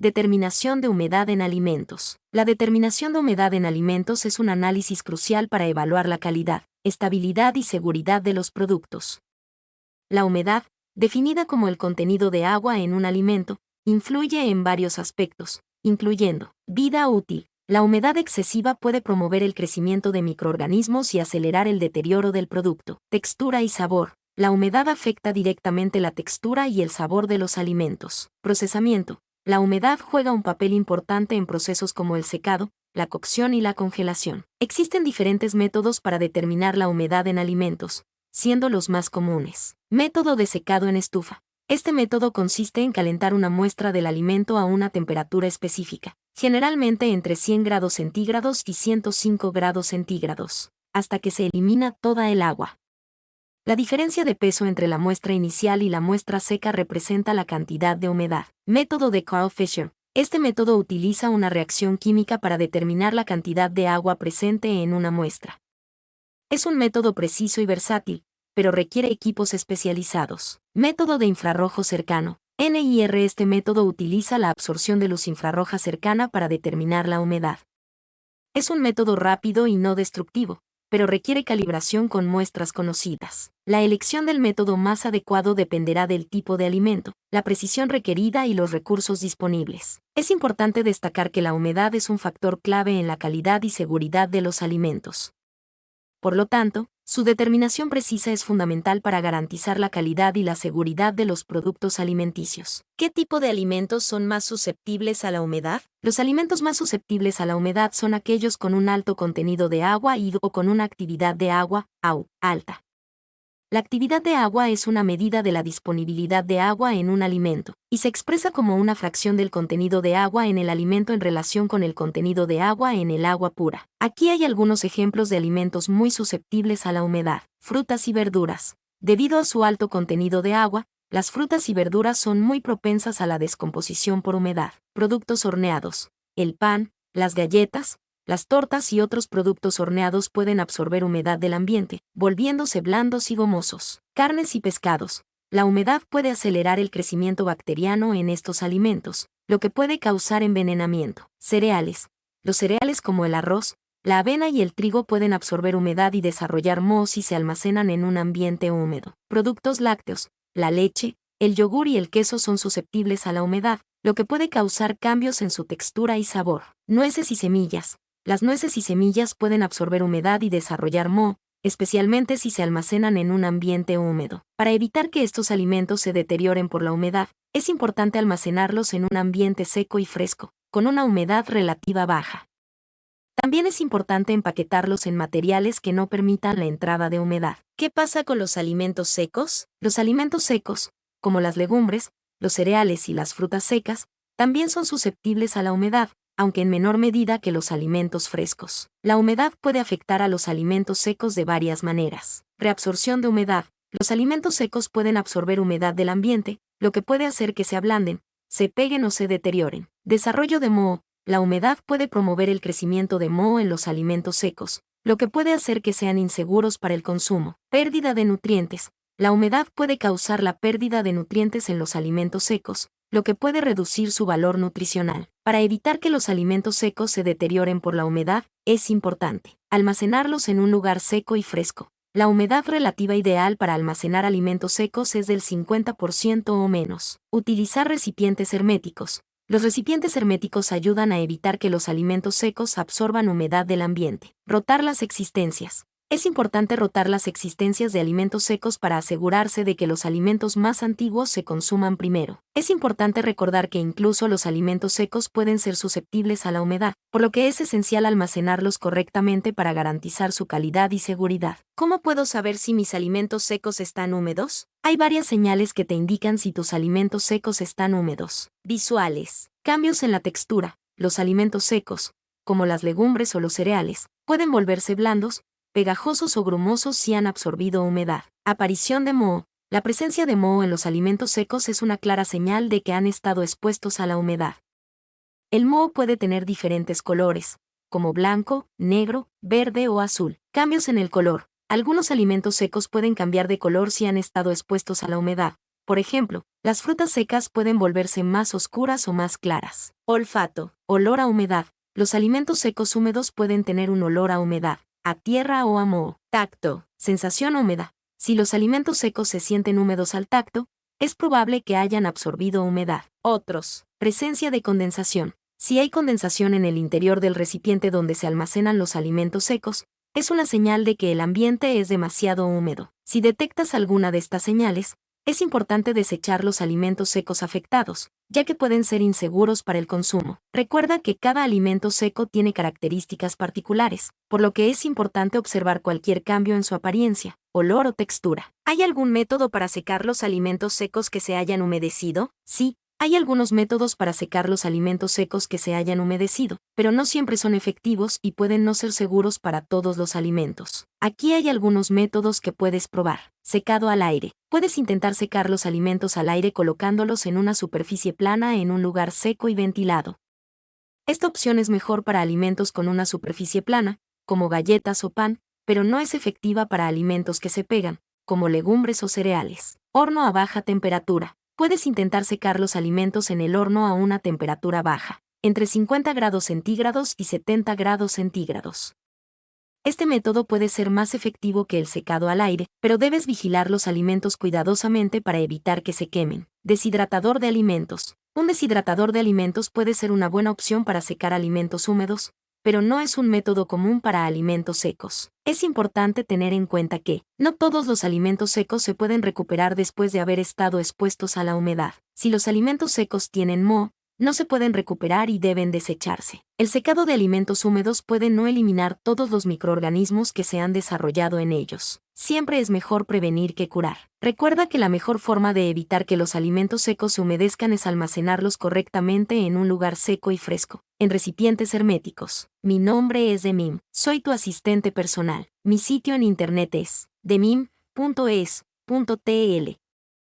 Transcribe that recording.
Determinación de humedad en alimentos. La determinación de humedad en alimentos es un análisis crucial para evaluar la calidad, estabilidad y seguridad de los productos. La humedad, definida como el contenido de agua en un alimento, influye en varios aspectos, incluyendo vida útil. La humedad excesiva puede promover el crecimiento de microorganismos y acelerar el deterioro del producto. Textura y sabor. La humedad afecta directamente la textura y el sabor de los alimentos. Procesamiento. La humedad juega un papel importante en procesos como el secado, la cocción y la congelación. Existen diferentes métodos para determinar la humedad en alimentos, siendo los más comunes. Método de secado en estufa. Este método consiste en calentar una muestra del alimento a una temperatura específica, generalmente entre 100 grados centígrados y 105 grados centígrados, hasta que se elimina toda el agua. La diferencia de peso entre la muestra inicial y la muestra seca representa la cantidad de humedad. Método de Carl Fisher. Este método utiliza una reacción química para determinar la cantidad de agua presente en una muestra. Es un método preciso y versátil, pero requiere equipos especializados. Método de infrarrojo cercano. NIR. Este método utiliza la absorción de luz infrarroja cercana para determinar la humedad. Es un método rápido y no destructivo, pero requiere calibración con muestras conocidas. La elección del método más adecuado dependerá del tipo de alimento, la precisión requerida y los recursos disponibles. Es importante destacar que la humedad es un factor clave en la calidad y seguridad de los alimentos. Por lo tanto, su determinación precisa es fundamental para garantizar la calidad y la seguridad de los productos alimenticios. ¿Qué tipo de alimentos son más susceptibles a la humedad? Los alimentos más susceptibles a la humedad son aquellos con un alto contenido de agua o con una actividad de agua, alta. La actividad de agua es una medida de la disponibilidad de agua en un alimento, y se expresa como una fracción del contenido de agua en el alimento en relación con el contenido de agua en el agua pura. Aquí hay algunos ejemplos de alimentos muy susceptibles a la humedad. Frutas y verduras. Debido a su alto contenido de agua, las frutas y verduras son muy propensas a la descomposición por humedad. Productos horneados. El pan, las galletas, las tortas y otros productos horneados pueden absorber humedad del ambiente, volviéndose blandos y gomosos. Carnes y pescados. La humedad puede acelerar el crecimiento bacteriano en estos alimentos, lo que puede causar envenenamiento. Cereales. Los cereales como el arroz, la avena y el trigo pueden absorber humedad y desarrollar moho si se almacenan en un ambiente húmedo. Productos lácteos. La leche, el yogur y el queso son susceptibles a la humedad, lo que puede causar cambios en su textura y sabor. Nueces y semillas. Las nueces y semillas pueden absorber humedad y desarrollar moho, especialmente si se almacenan en un ambiente húmedo. Para evitar que estos alimentos se deterioren por la humedad, es importante almacenarlos en un ambiente seco y fresco, con una humedad relativa baja. También es importante empaquetarlos en materiales que no permitan la entrada de humedad. ¿Qué pasa con los alimentos secos? Los alimentos secos, como las legumbres, los cereales y las frutas secas, también son susceptibles a la humedad, aunque en menor medida que los alimentos frescos. La humedad puede afectar a los alimentos secos de varias maneras. Reabsorción de humedad. Los alimentos secos pueden absorber humedad del ambiente, lo que puede hacer que se ablanden, se peguen o se deterioren. Desarrollo de moho. La humedad puede promover el crecimiento de moho en los alimentos secos, lo que puede hacer que sean inseguros para el consumo. Pérdida de nutrientes. La humedad puede causar la pérdida de nutrientes en los alimentos secos, lo que puede reducir su valor nutricional. Para evitar que los alimentos secos se deterioren por la humedad, es importante almacenarlos en un lugar seco y fresco. La humedad relativa ideal para almacenar alimentos secos es del 50% o menos. Utilizar recipientes herméticos. Los recipientes herméticos ayudan a evitar que los alimentos secos absorban humedad del ambiente. Rotar las existencias. Es importante rotar las existencias de alimentos secos para asegurarse de que los alimentos más antiguos se consuman primero. Es importante recordar que incluso los alimentos secos pueden ser susceptibles a la humedad, por lo que es esencial almacenarlos correctamente para garantizar su calidad y seguridad. ¿Cómo puedo saber si mis alimentos secos están húmedos? Hay varias señales que te indican si tus alimentos secos están húmedos. Visuales. Cambios en la textura. Los alimentos secos, como las legumbres o los cereales, pueden volverse blandos, pegajosos o grumosos si han absorbido humedad. Aparición de moho. La presencia de moho en los alimentos secos es una clara señal de que han estado expuestos a la humedad. El moho puede tener diferentes colores, como blanco, negro, verde o azul. Cambios en el color. Algunos alimentos secos pueden cambiar de color si han estado expuestos a la humedad, Por ejemplo, las frutas secas pueden volverse más oscuras o más claras. Olfato. Olor a humedad. Los alimentos secos húmedos pueden tener un olor a humedad, a tierra o a moho. Tacto. Sensación húmeda. Si los alimentos secos se sienten húmedos al tacto, es probable que hayan absorbido humedad. Otros. Presencia de condensación. Si hay condensación en el interior del recipiente donde se almacenan los alimentos secos, es una señal de que el ambiente es demasiado húmedo. Si detectas alguna de estas señales, es importante desechar los alimentos secos afectados, ya que pueden ser inseguros para el consumo. Recuerda que cada alimento seco tiene características particulares, por lo que es importante observar cualquier cambio en su apariencia, olor o textura. ¿Hay algún método para secar los alimentos secos que se hayan humedecido? Sí. Hay algunos métodos para secar los alimentos secos que se hayan humedecido, pero no siempre son efectivos y pueden no ser seguros para todos los alimentos. Aquí hay algunos métodos que puedes probar. Secado al aire. Puedes intentar secar los alimentos al aire colocándolos en una superficie plana en un lugar seco y ventilado. Esta opción es mejor para alimentos con una superficie plana, como galletas o pan, pero no es efectiva para alimentos que se pegan, como legumbres o cereales. Horno a baja temperatura. Puedes intentar secar los alimentos en el horno a una temperatura baja, entre 50 grados centígrados y 70 grados centígrados. Este método puede ser más efectivo que el secado al aire, pero debes vigilar los alimentos cuidadosamente para evitar que se quemen. Deshidratador de alimentos. Un deshidratador de alimentos puede ser una buena opción para secar alimentos húmedos, pero no es un método común para alimentos secos. Es importante tener en cuenta que no todos los alimentos secos se pueden recuperar después de haber estado expuestos a la humedad. Si los alimentos secos tienen moho, no se pueden recuperar y deben desecharse. El secado de alimentos húmedos puede no eliminar todos los microorganismos que se han desarrollado en ellos. Siempre es mejor prevenir que curar. Recuerda que la mejor forma de evitar que los alimentos secos se humedezcan es almacenarlos correctamente en un lugar seco y fresco, en recipientes herméticos. Mi nombre es Demim, soy tu asistente personal. Mi sitio en internet es demim.es.tl.